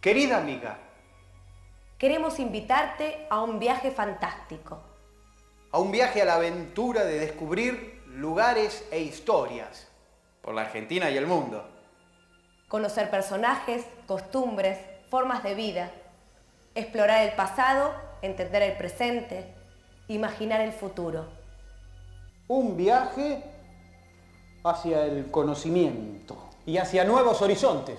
Querida amiga, queremos invitarte a un viaje fantástico. a un viaje a la aventura de descubrir lugares e historias por la Argentina y el mundo. Conocer personajes, costumbres, formas de vida. Explorar el pasado, entender el presente, imaginar el futuro. Un viaje hacia el conocimiento y hacia nuevos horizontes.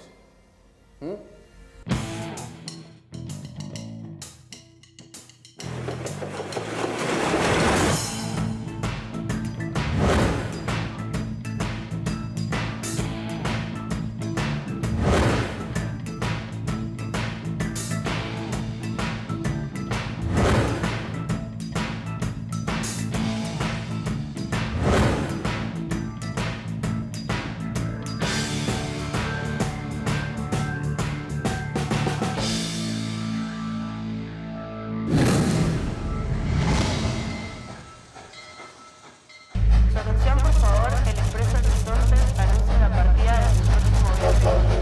Su atención, por favor, el expreso Resortes anuncia la partida de su próximo viaje.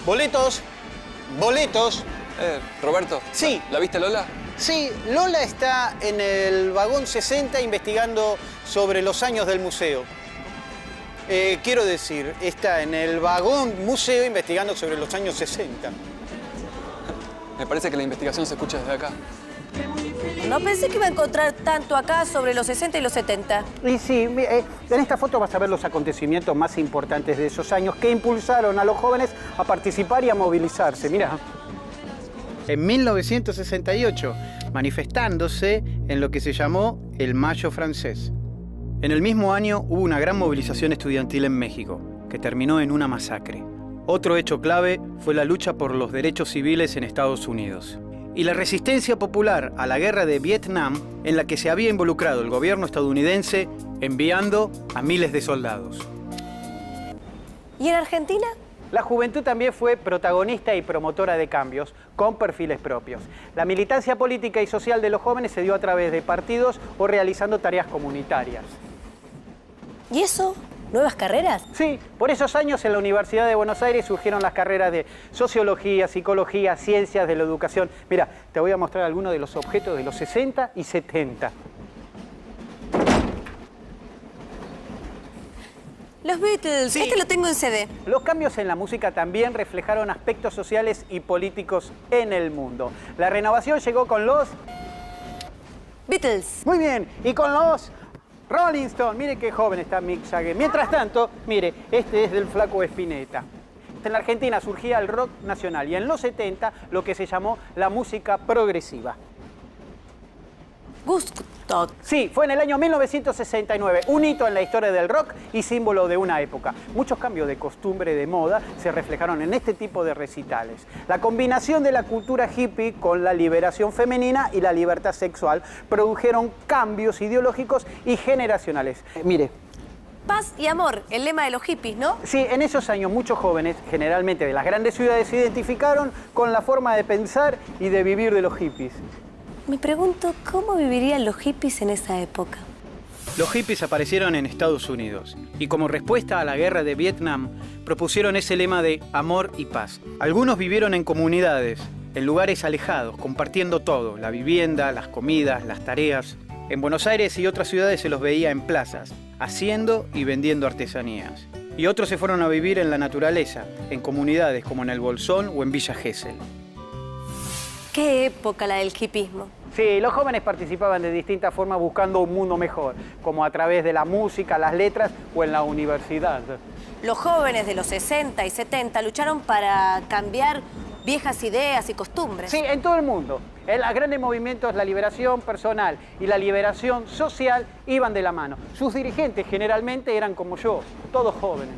Boletos, boletos. Roberto. Sí. ¿La viste, Lola? Sí, Lola está en el vagón 60 investigando sobre los años del museo. Quiero decir, está en el vagón museo investigando sobre los años 60. Me parece que la investigación se escucha desde acá. No pensé que iba a encontrar tanto acá sobre los 60 y los 70. Y sí, en esta foto vas a ver los acontecimientos más importantes de esos años que impulsaron a los jóvenes a participar y a movilizarse. Mirá. En 1968, manifestándose en lo que se llamó el Mayo francés. En el mismo año hubo una gran movilización estudiantil en México, que terminó en una masacre. Otro hecho clave fue la lucha por los derechos civiles en Estados Unidos. Y la resistencia popular a la guerra de Vietnam, en la que se había involucrado el gobierno estadounidense enviando a miles de soldados. ¿Y en Argentina? La juventud también fue protagonista y promotora de cambios, con perfiles propios. La militancia política y social de los jóvenes se dio a través de partidos o realizando tareas comunitarias. ¿Y eso? ¿Nuevas carreras? Sí, por esos años en la Universidad de Buenos Aires surgieron las carreras de Sociología, Psicología, Ciencias de la Educación. Mira, te voy a mostrar algunos de los objetos de los 60 y 70. Los Beatles. Sí. Este lo tengo en CD. Los cambios en la música también reflejaron aspectos sociales y políticos en el mundo. La renovación llegó con los... Beatles. Muy bien, y con los... Rolling Stone. Mire qué joven está Mick Jagger. Mientras tanto, mire, este es del Flaco Spinetta. En la Argentina surgía el rock nacional y en los 70 lo que se llamó la música progresiva. Woodstock. Sí, fue en el año 1969, un hito en la historia del rock y símbolo de una época. Muchos cambios de costumbre, de moda, se reflejaron en este tipo de recitales. La combinación de la cultura hippie con la liberación femenina y la libertad sexual produjeron cambios ideológicos y generacionales. Mire. Paz y amor, el lema de los hippies, ¿no? Sí, en esos años muchos jóvenes, generalmente de las grandes ciudades, se identificaron con la forma de pensar y de vivir de los hippies. Me pregunto, ¿cómo vivirían los hippies en esa época? Los hippies aparecieron en Estados Unidos y como respuesta a la guerra de Vietnam propusieron ese lema de amor y paz. Algunos vivieron en comunidades, en lugares alejados, compartiendo todo, la vivienda, las comidas, las tareas. En Buenos Aires y otras ciudades se los veía en plazas, haciendo y vendiendo artesanías. Y otros se fueron a vivir en la naturaleza, en comunidades como en el Bolsón o en Villa Gesell. ¿Qué época la del hippismo? Sí, los jóvenes participaban de distintas formas buscando un mundo mejor, como a través de la música, las letras o en la universidad. Los jóvenes de los 60 y 70 lucharon para cambiar viejas ideas y costumbres. Sí, en todo el mundo. En los grandes movimientos, la liberación personal y la liberación social iban de la mano. Sus dirigentes generalmente eran como yo, todos jóvenes.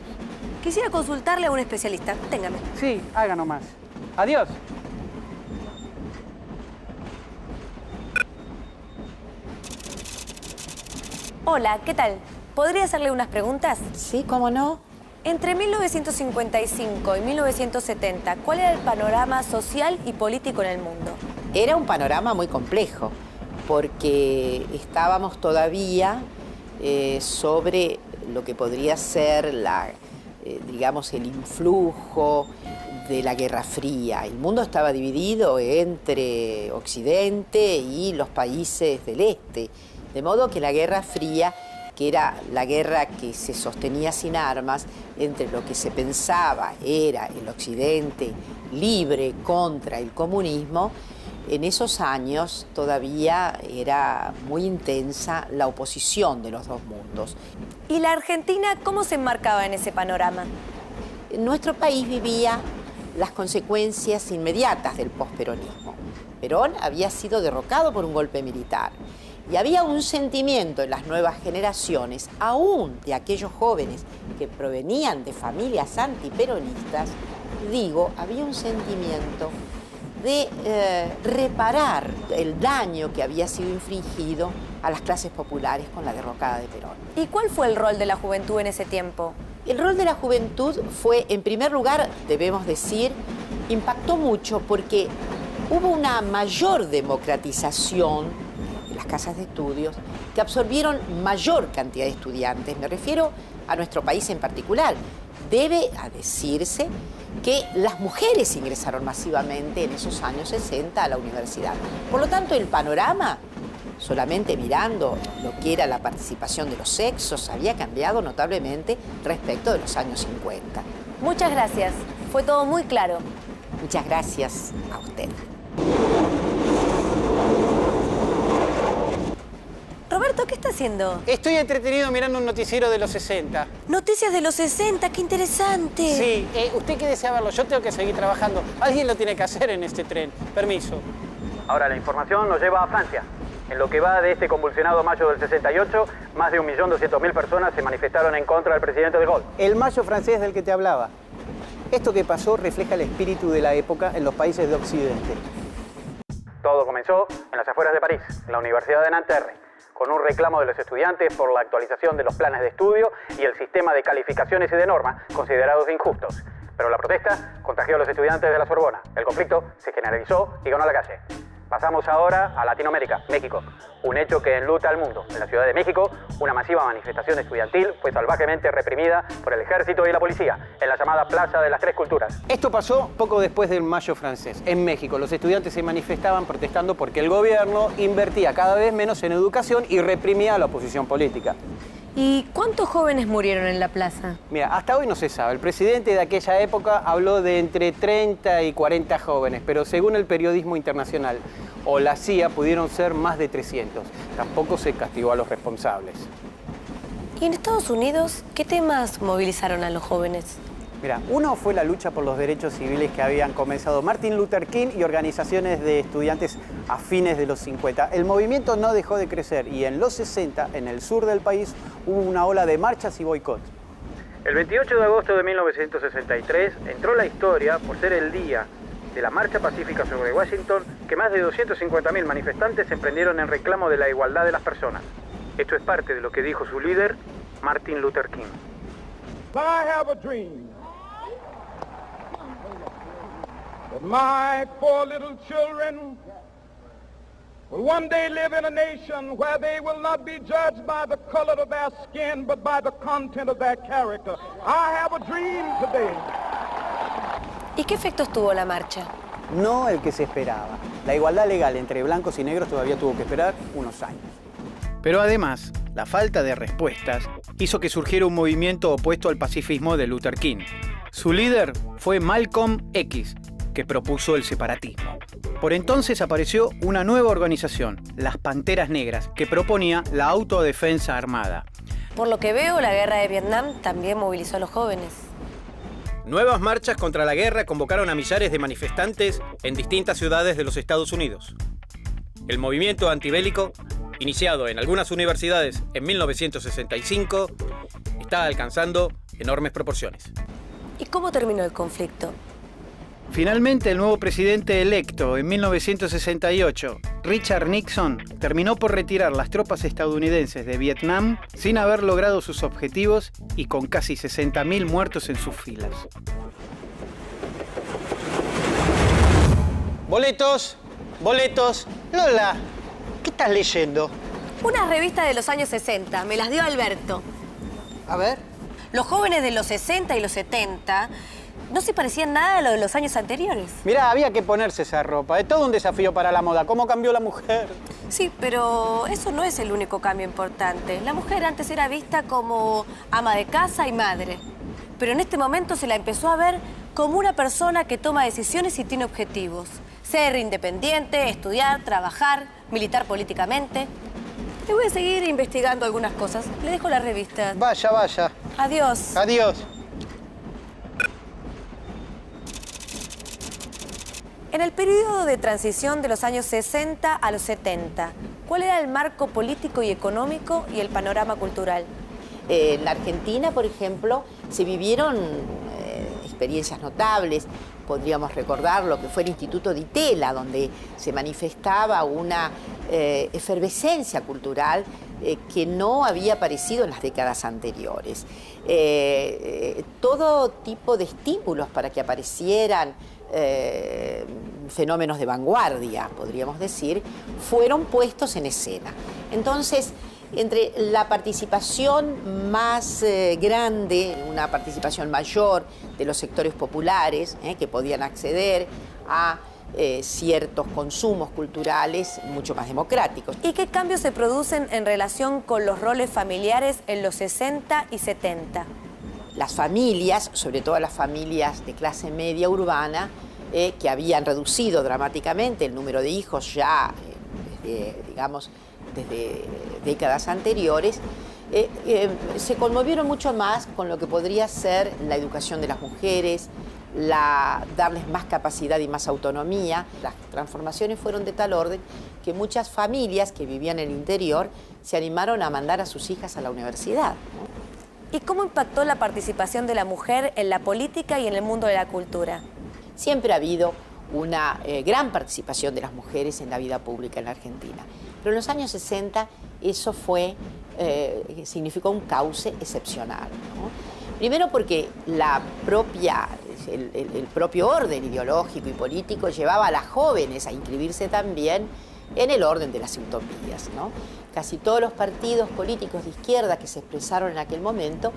Quisiera consultarle a un especialista. Téngame. Sí, haga nomás. Adiós. Hola, ¿qué tal? ¿Podría hacerle unas preguntas? Sí, ¿cómo no? Entre 1955 y 1970, ¿cuál era el panorama social y político en el mundo? Era un panorama muy complejo, porque estábamos todavía sobre lo que podría ser la digamos, el influjo de la Guerra Fría. El mundo estaba dividido entre Occidente y los países del Este. De modo que la Guerra Fría, que era la guerra que se sostenía sin armas entre lo que se pensaba era el Occidente libre contra el comunismo, en esos años todavía era muy intensa la oposición de los dos mundos. ¿Y la Argentina cómo se enmarcaba en ese panorama? Nuestro país vivía las consecuencias inmediatas del posperonismo. Perón había sido derrocado por un golpe militar y había un sentimiento en las nuevas generaciones, aún de aquellos jóvenes que provenían de familias antiperonistas, había un sentimiento de reparar el daño que había sido infligido a las clases populares con la derrocada de Perón. ¿Y cuál fue el rol de la juventud en ese tiempo? El rol de la juventud fue, en primer lugar, debemos decir, impactó mucho porque hubo una mayor democratización de las casas de estudios que absorbieron mayor cantidad de estudiantes. Me refiero a nuestro país en particular. Debe decirse que las mujeres ingresaron masivamente en esos años 60 a la universidad. Por lo tanto, el panorama, solamente mirando lo que era la participación de los sexos, había cambiado notablemente respecto de los años 50. Muchas gracias. Fue todo muy claro. Muchas gracias a usted. Roberto, ¿qué está haciendo? Estoy entretenido mirando un noticiero de los 60. Noticias de los 60, qué interesante. Sí, usted qué desea verlo, yo tengo que seguir trabajando. Alguien lo tiene que hacer en este tren. Permiso. Ahora la información nos lleva a Francia. En lo que va de este convulsionado mayo del 68, más de 1.200.000 personas se manifestaron en contra del presidente de Gaulle. El mayo francés del que te hablaba. Esto que pasó refleja el espíritu de la época en los países de Occidente. Todo comenzó en las afueras de París, en la Universidad de Nanterre, con un reclamo de los estudiantes por la actualización de los planes de estudio y el sistema de calificaciones y de normas considerados injustos. Pero la protesta contagió a los estudiantes de la Sorbona. El conflicto se generalizó y ganó la calle. Pasamos ahora a Latinoamérica, México, un hecho que enluta al mundo. En la Ciudad de México, una masiva manifestación estudiantil fue salvajemente reprimida por el ejército y la policía en la llamada Plaza de las Tres Culturas. Esto pasó poco después del Mayo francés. En México, los estudiantes se manifestaban protestando porque el gobierno invertía cada vez menos en educación y reprimía a la oposición política. ¿Y cuántos jóvenes murieron en la plaza? Mira, hasta hoy no se sabe. El presidente de aquella época habló de entre 30 y 40 jóvenes, pero según el periodismo internacional o la CIA pudieron ser más de 300. Tampoco se castigó a los responsables. ¿Y en Estados Unidos qué temas movilizaron a los jóvenes? Mira, uno fue la lucha por los derechos civiles que habían comenzado Martin Luther King y organizaciones de estudiantes a fines de los 50. El movimiento no dejó de crecer y en los 60, en el sur del país, hubo una ola de marchas y boicot. El 28 de agosto de 1963 entró la historia por ser el día de la marcha pacífica sobre Washington que más de 250.000 manifestantes emprendieron en reclamo de la igualdad de las personas. Esto es parte de lo que dijo su líder, Martin Luther King. I have a dream that my poor little children will one day live in a nation where they will not be judged by the color of their skin, but by the content of their character. I have a dream today. ¿Y qué efectos tuvo la marcha? No el que se esperaba. La igualdad legal entre blancos y negros todavía tuvo que esperar unos años. Pero además, la falta de respuestas hizo que surgiera un movimiento opuesto al pacifismo de Luther King. Su líder fue Malcolm X, que propuso el separatismo. Por entonces apareció una nueva organización, las Panteras Negras, que proponía la autodefensa armada. Por lo que veo, la guerra de Vietnam también movilizó a los jóvenes. Nuevas marchas contra la guerra convocaron a millares de manifestantes en distintas ciudades de los Estados Unidos. El movimiento antibélico, iniciado en algunas universidades en 1965, está alcanzando enormes proporciones. ¿Y cómo terminó el conflicto? Finalmente, el nuevo presidente electo en 1968, Richard Nixon, terminó por retirar las tropas estadounidenses de Vietnam sin haber logrado sus objetivos y con casi 60.000 muertos en sus filas. Boletos, boletos. Lola, ¿qué estás leyendo? Una revista de los años 60, me las dio Alberto. A ver. Los jóvenes de los 60 y los 70 no se parecían nada a lo de los años anteriores. Mirá, había que ponerse esa ropa. Es todo un desafío para la moda. ¿Cómo cambió la mujer? Sí, pero eso no es el único cambio importante. La mujer antes era vista como ama de casa y madre. Pero en este momento se la empezó a ver como una persona que toma decisiones y tiene objetivos. Ser independiente, estudiar, trabajar, militar políticamente. Le voy a seguir investigando algunas cosas. Le dejo la revista. Vaya, vaya. Adiós. Adiós. En el periodo de transición de los años 60 a los 70, ¿cuál era el marco político y económico y el panorama cultural? En la Argentina, por ejemplo, se vivieron experiencias notables. Podríamos recordar lo que fue el Instituto Di Tella, donde se manifestaba una efervescencia cultural que no había aparecido en las décadas anteriores. Todo tipo de estímulos para que aparecieran fenómenos de vanguardia, podríamos decir, fueron puestos en escena. Entonces, entre la participación más grande, una participación mayor de los sectores populares que podían acceder a ciertos consumos culturales mucho más democráticos. ¿Y qué cambios se producen en relación con los roles familiares en los 60 y 70? Las familias, sobre todo las familias de clase media urbana, que habían reducido dramáticamente el número de hijos ya, desde décadas anteriores, se conmovieron mucho más con lo que podría ser la educación de las mujeres, darles más capacidad y más autonomía. Las transformaciones fueron de tal orden que muchas familias que vivían en el interior se animaron a mandar a sus hijas a la universidad, ¿no? ¿Y cómo impactó la participación de la mujer en la política y en el mundo de la cultura? Siempre ha habido una gran participación de las mujeres en la vida pública en la Argentina. Pero en los años 60 eso significó un cauce excepcional, ¿no? Primero porque el propio orden ideológico y político llevaba a las jóvenes a inscribirse también en el orden de las utopías, ¿no? Casi todos los partidos políticos de izquierda que se expresaron en aquel momento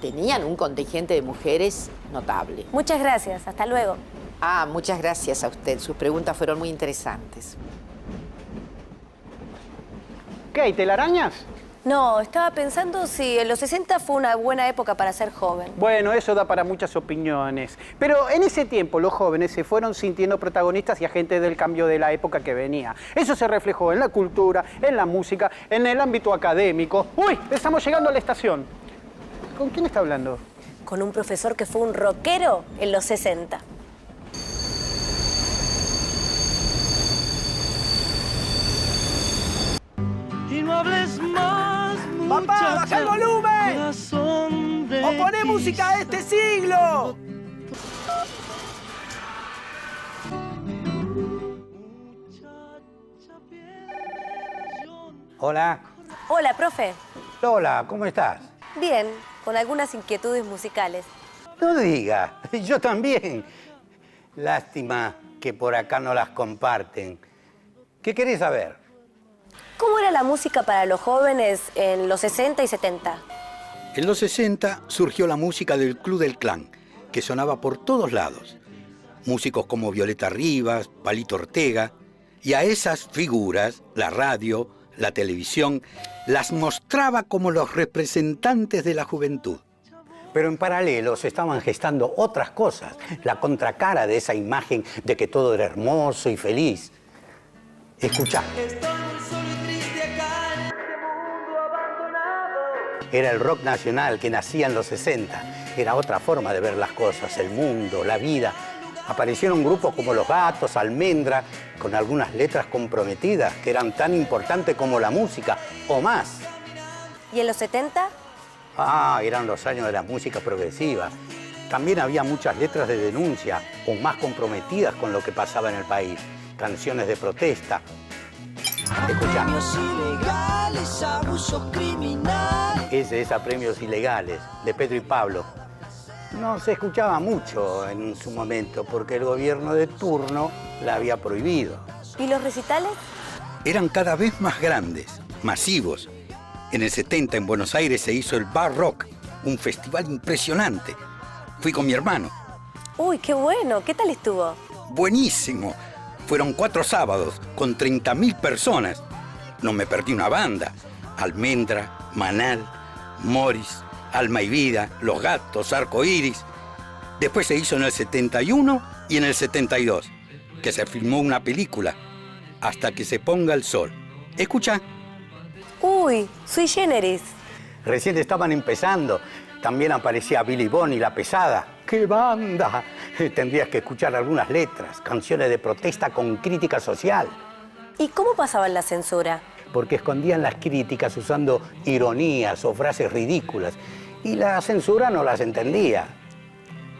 tenían un contingente de mujeres notable. Muchas gracias, hasta luego. Muchas gracias a usted, sus preguntas fueron muy interesantes. ¿Qué hay, telarañas? No, estaba pensando si en los 60 fue una buena época para ser joven. Bueno, eso da para muchas opiniones. Pero en ese tiempo los jóvenes se fueron sintiendo protagonistas y agentes del cambio de la época que venía. Eso se reflejó en la cultura, en la música, en el ámbito académico. ¡Uy! Estamos llegando a la estación. ¿Con quién está hablando? Con un profesor que fue un rockero en los 60. Y no hables más, ¡Papá, baja el volumen! ¡O poné música de este siglo! Hola. Hola, profe. Hola, ¿cómo estás? Bien, con algunas inquietudes musicales. No digas, yo también. Lástima que por acá no las comparten. ¿Qué querés saber? ¿Cómo era la música para los jóvenes en los 60 y 70? En los 60 surgió la música del Club del Clan, que sonaba por todos lados. Músicos como Violeta Rivas, Palito Ortega, y a esas figuras, la radio, la televisión, las mostraba como los representantes de la juventud. Pero en paralelo se estaban gestando otras cosas, la contracara de esa imagen de que todo era hermoso y feliz. Escuchá. Era el rock nacional que nacía en los 60. Era otra forma de ver las cosas, el mundo, la vida. Aparecieron grupos como Los Gatos, Almendra, con algunas letras comprometidas que eran tan importantes como la música, o más. ¿Y en los 70? Eran los años de la música progresiva. También había muchas letras de denuncia, o más comprometidas con lo que pasaba en el país. Canciones de protesta. Escuchá. Premios ilegales, abusos criminales. Ese es a Premios Ilegales, de Pedro y Pablo. No se escuchaba mucho en su momento, porque el gobierno de turno la había prohibido. ¿Y los recitales? Eran cada vez más grandes, masivos. En el 70 en Buenos Aires se hizo el Bar Rock, un festival impresionante. Fui con mi hermano. Uy, qué bueno. ¿Qué tal estuvo? Buenísimo. Fueron 4 sábados con 30.000 personas. No me perdí una banda. Almendra, Manal, Morris, Alma y Vida, Los Gatos, Arco Iris. Después se hizo en el 71 y en el 72, que se filmó una película, Hasta que se ponga el sol. Escucha. Uy, Sui Generis. Recién estaban empezando. También aparecía Billy Bond y La Pesada. ¡Qué banda! Tendrías que escuchar algunas letras, canciones de protesta con crítica social. ¿Y cómo pasaban la censura? Porque escondían las críticas usando ironías o frases ridículas. Y la censura no las entendía.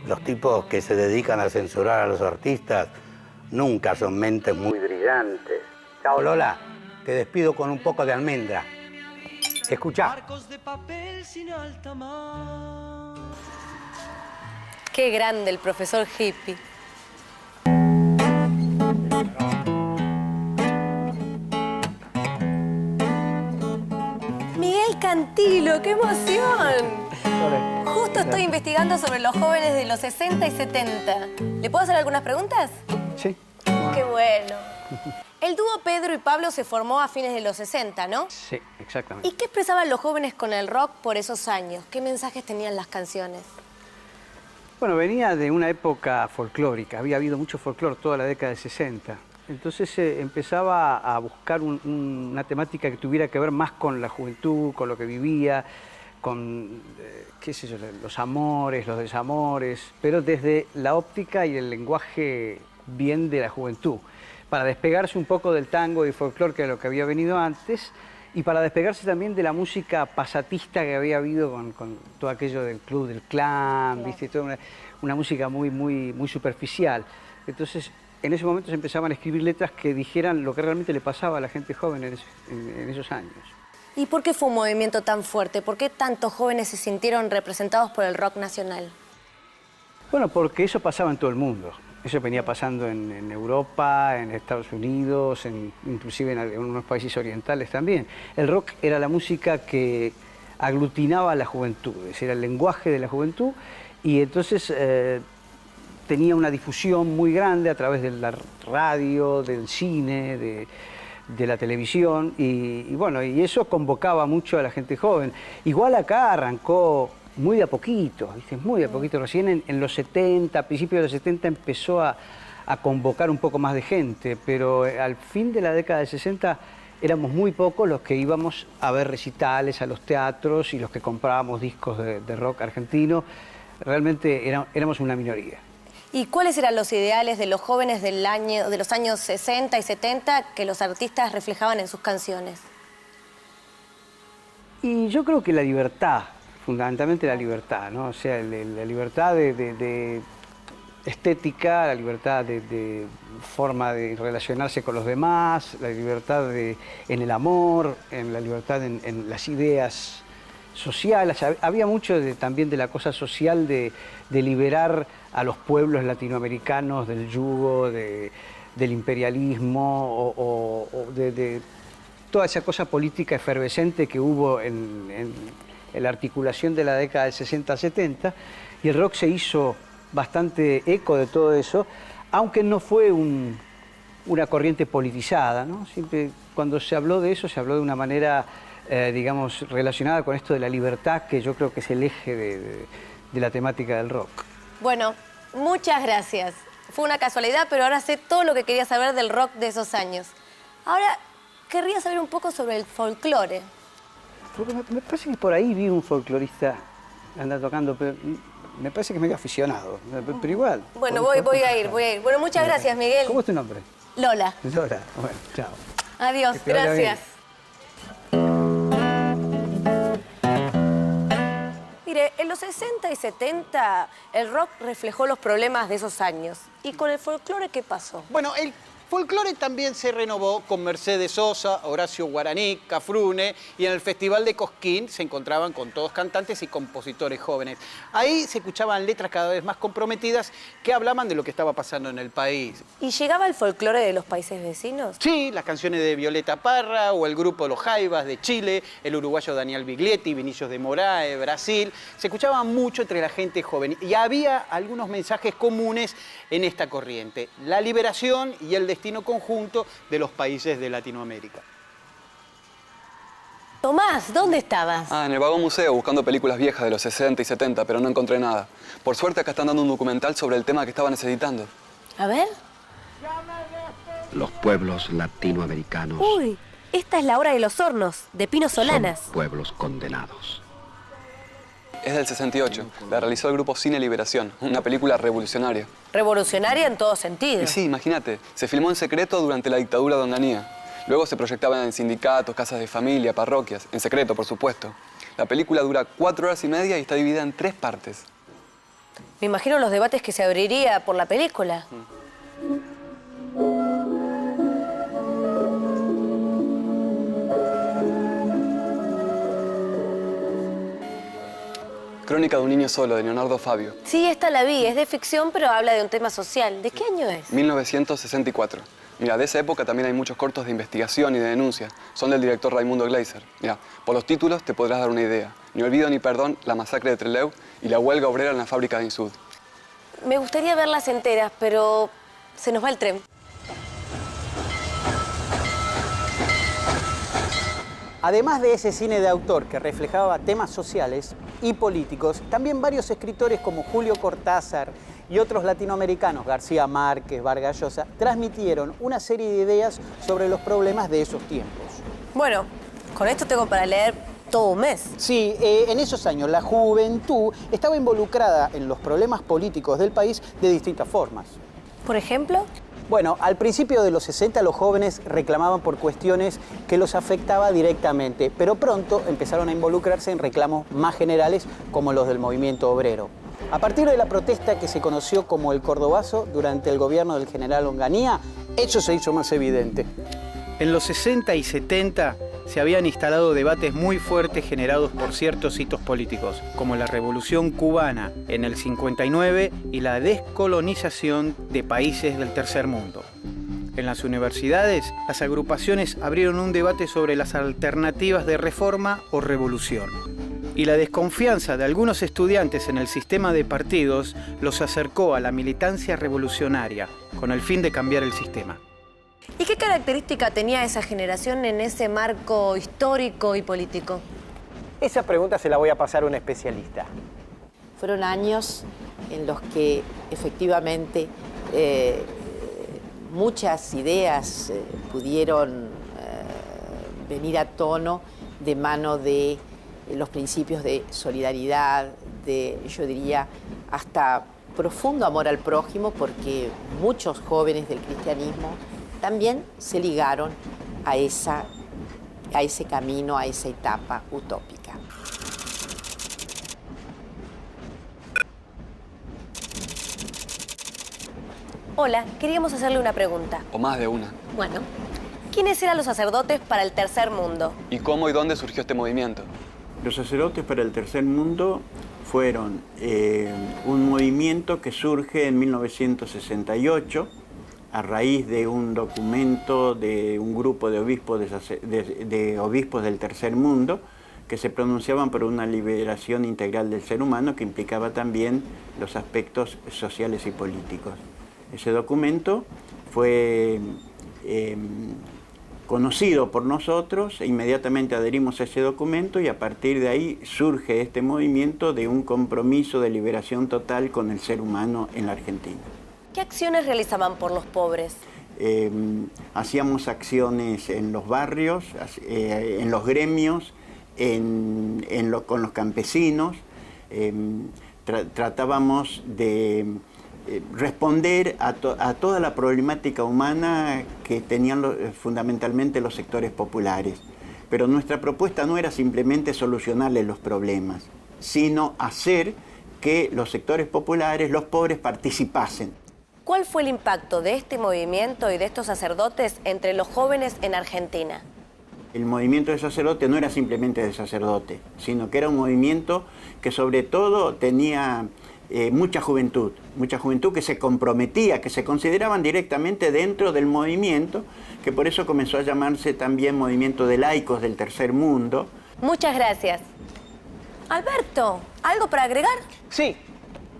Los tipos que se dedican a censurar a los artistas nunca son mentes muy brillantes. Chao, Lola. Te despido con un poco de almendra. Escuchá. Qué grande el profesor hippie. Miguel Cantilo, qué emoción. Justo estoy investigando sobre los jóvenes de los 60 y 70. ¿Le puedo hacer algunas preguntas? Sí. Qué bueno. El dúo Pedro y Pablo se formó a fines de los 60, ¿no? Sí, exactamente. ¿Y qué expresaban los jóvenes con el rock por esos años? ¿Qué mensajes tenían las canciones? Bueno, venía de una época folclórica. Había habido mucho folclore toda la década de 60. Entonces empezaba a buscar una temática que tuviera que ver más con la juventud, con lo que vivía, con, qué sé yo, los amores, los desamores, pero desde la óptica y el lenguaje bien de la juventud, para despegarse un poco del tango y folclore, que era lo que había venido antes, y para despegarse también de la música pasatista que había habido con todo aquello del Club del Clan, ¿viste? Toda una música muy superficial. Entonces, en ese momento se empezaban a escribir letras que dijeran lo que realmente le pasaba a la gente joven en esos años. ¿Y por qué fue un movimiento tan fuerte? ¿Por qué tantos jóvenes se sintieron representados por el rock nacional? Bueno, porque eso pasaba en todo el mundo. Eso venía pasando en Europa, en Estados Unidos, inclusive en unos países orientales también. El rock era la música que aglutinaba a la juventud, es decir, era el lenguaje de la juventud, y entonces tenía una difusión muy grande a través de la radio, del cine, de la televisión, y bueno, y eso convocaba mucho a la gente joven. Igual acá arrancó muy de a poquito, ¿viste? Muy de a poquito. Recién en los 70, a principios de los 70, empezó a convocar un poco más de gente, pero al fin de la década de 60 éramos muy pocos los que íbamos a ver recitales a los teatros y los que comprábamos discos de rock argentino. Realmente éramos una minoría. ¿Y cuáles eran los ideales de los jóvenes de los años 60 y 70 que los artistas reflejaban en sus canciones? Y yo creo que la libertad, fundamentalmente la libertad, ¿no? O sea, la libertad de estética, la libertad de forma de relacionarse con los demás, la libertad en el amor, en la libertad en las ideas sociales. Había mucho también de la cosa social de liberar a los pueblos latinoamericanos del yugo, del imperialismo o de toda esa cosa política efervescente que hubo en la articulación de la década del 60-70, y el rock se hizo bastante eco de todo eso, aunque no fue una corriente politizada, ¿no? Siempre cuando se habló de eso, se habló de una manera, digamos, relacionada con esto de la libertad, que yo creo que es el eje de la temática del rock. Bueno, muchas gracias. Fue una casualidad, pero ahora sé todo lo que quería saber del rock de esos años. Ahora, querría saber un poco sobre el folclore. Porque me parece que por ahí vi un folclorista andar tocando, pero me parece que es medio aficionado, pero igual. Bueno, voy a ir. Bueno, muchas gracias, Miguel. ¿Cómo es tu nombre? Lola. Lola, bueno, chao. Adiós, gracias. Mire, en los 60 y 70 el rock reflejó los problemas de esos años. ¿Y con el folclore qué pasó? Bueno, Folclore también se renovó con Mercedes Sosa, Horacio Guaraní, Cafrune, y en el Festival de Cosquín se encontraban con todos cantantes y compositores jóvenes. Ahí se escuchaban letras cada vez más comprometidas que hablaban de lo que estaba pasando en el país. ¿Y llegaba el folclore de los países vecinos? Sí, las canciones de Violeta Parra o el grupo Los Jaivas de Chile, el uruguayo Daniel Biglietti, Vinicius de Moraes, Brasil. Se escuchaban mucho entre la gente joven y había algunos mensajes comunes en esta corriente: la liberación y el destino conjunto de los países de Latinoamérica. Tomás, ¿dónde estabas? En el vagón museo, buscando películas viejas de los 60 y 70, pero no encontré nada. Por suerte acá están dando un documental sobre el tema que estaban necesitando. A ver. Los pueblos latinoamericanos. Uy, esta es La Hora de los Hornos, de Pino Solanas. Son pueblos condenados. Es del 68. La realizó el grupo Cine Liberación, una película revolucionaria. Revolucionaria en todo sentido. Y sí, imagínate, se filmó en secreto durante la dictadura de Onganía. Luego se proyectaban en sindicatos, casas de familia, parroquias, en secreto, por supuesto. La película dura 4 horas y media y está dividida en 3 partes. Me imagino los debates que se abriría por la película. Crónica de un niño solo, de Leonardo Fabio. Sí, esta la vi. Es de ficción, pero habla de un tema social. ¿De qué año es? 1964. Mira, de esa época también hay muchos cortos de investigación y de denuncia. Son del director Raimundo Gleiser. Mira, por los títulos te podrás dar una idea. Ni olvido ni perdón, la masacre de Trelew y la huelga obrera en la fábrica de Insud. Me gustaría verlas enteras, pero se nos va el tren. Además de ese cine de autor que reflejaba temas sociales y políticos, también varios escritores como Julio Cortázar y otros latinoamericanos, García Márquez, Vargas Llosa, transmitieron una serie de ideas sobre los problemas de esos tiempos. Bueno, con esto tengo para leer todo un mes. Sí, en esos años la juventud estaba involucrada en los problemas políticos del país de distintas formas. ¿Por ejemplo? Bueno, al principio de los 60 los jóvenes reclamaban por cuestiones que los afectaba directamente, pero pronto empezaron a involucrarse en reclamos más generales como los del movimiento obrero. A partir de la protesta que se conoció como el Cordobazo durante el gobierno del general Onganía, eso se hizo más evidente. En los 60 y 70 se habían instalado debates muy fuertes generados por ciertos hitos políticos, como la Revolución Cubana en el 59 y la descolonización de países del tercer mundo. En las universidades, las agrupaciones abrieron un debate sobre las alternativas de reforma o revolución. Y la desconfianza de algunos estudiantes en el sistema de partidos los acercó a la militancia revolucionaria, con el fin de cambiar el sistema. ¿Y qué característica tenía esa generación en ese marco histórico y político? Esa pregunta se la voy a pasar a un especialista. Fueron años en los que efectivamente muchas ideas pudieron venir a tono de mano de los principios de solidaridad, de, yo diría, hasta profundo amor al prójimo, porque muchos jóvenes del cristianismo también se ligaron a ese camino, a esa etapa utópica. Hola, queríamos hacerle una pregunta. O más de una. Bueno, ¿quiénes eran los sacerdotes para el tercer mundo? ¿Y cómo y dónde surgió este movimiento? Los sacerdotes para el tercer mundo fueron un movimiento que surge en 1968 a raíz de un documento de un grupo de obispos, de obispos del tercer mundo que se pronunciaban por una liberación integral del ser humano que implicaba también los aspectos sociales y políticos. Ese documento fue conocido por nosotros, e inmediatamente adherimos a ese documento y a partir de ahí surge este movimiento de un compromiso de liberación total con el ser humano en la Argentina. ¿Qué acciones realizaban por los pobres? Hacíamos acciones en los barrios, en los gremios, con los campesinos. Tratábamos de responder a toda la problemática humana que tenían fundamentalmente los sectores populares. Pero nuestra propuesta no era simplemente solucionarles los problemas, sino hacer que los sectores populares, los pobres, participasen. ¿cuál fue el impacto de este movimiento y de estos sacerdotes entre los jóvenes en Argentina? El movimiento de sacerdotes no era simplemente de sacerdote, sino que era un movimiento que sobre todo tenía mucha juventud que se comprometía, que se consideraban directamente dentro del movimiento, que por eso comenzó a llamarse también Movimiento de Laicos del Tercer Mundo. Muchas gracias. Alberto, ¿algo para agregar? Sí,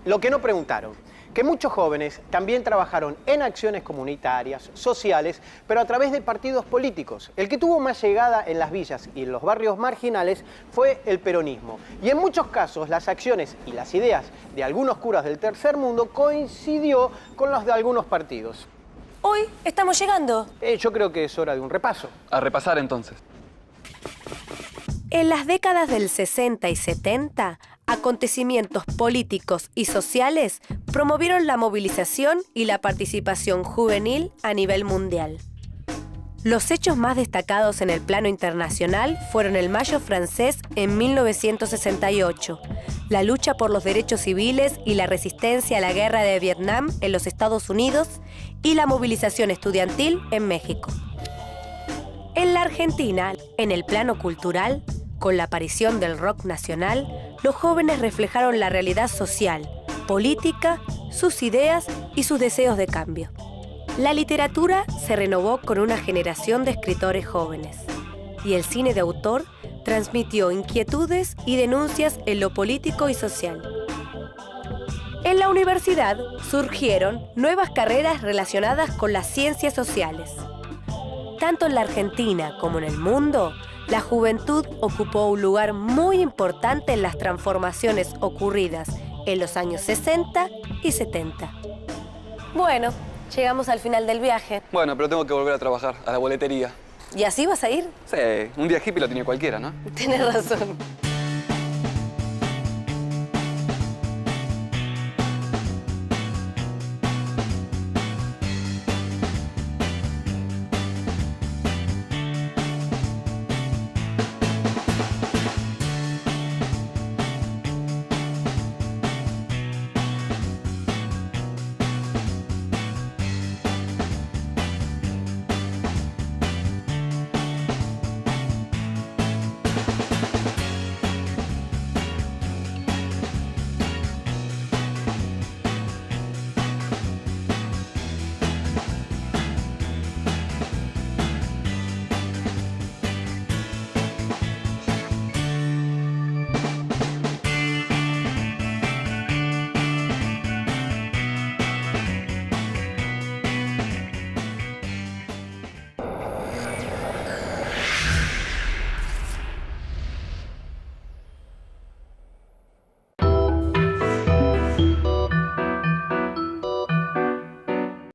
lo que no preguntaron, que muchos jóvenes también trabajaron en acciones comunitarias, sociales, pero a través de partidos políticos. El que tuvo más llegada en las villas y en los barrios marginales fue el peronismo. Y en muchos casos las acciones y las ideas de algunos curas del tercer mundo coincidió con las de algunos partidos. Hoy estamos llegando. Yo creo que es hora de un repaso. A repasar entonces. En las décadas del 60 y 70, acontecimientos políticos y sociales promovieron la movilización y la participación juvenil a nivel mundial. Los hechos más destacados en el plano internacional fueron el Mayo francés en 1968, la lucha por los derechos civiles y la resistencia a la guerra de Vietnam en los Estados Unidos y la movilización estudiantil en México. En la Argentina, en el plano cultural, con la aparición del rock nacional, los jóvenes reflejaron la realidad social, política, sus ideas y sus deseos de cambio. La literatura se renovó con una generación de escritores jóvenes y el cine de autor transmitió inquietudes y denuncias en lo político y social. En la universidad surgieron nuevas carreras relacionadas con las ciencias sociales. Tanto en la Argentina como en el mundo, la juventud ocupó un lugar muy importante en las transformaciones ocurridas en los años 60 y 70. Bueno, llegamos al final del viaje. Bueno, pero tengo que volver a trabajar, a la boletería. ¿Y así vas a ir? Sí, un día hippie lo tiene cualquiera, ¿no? Tienes razón.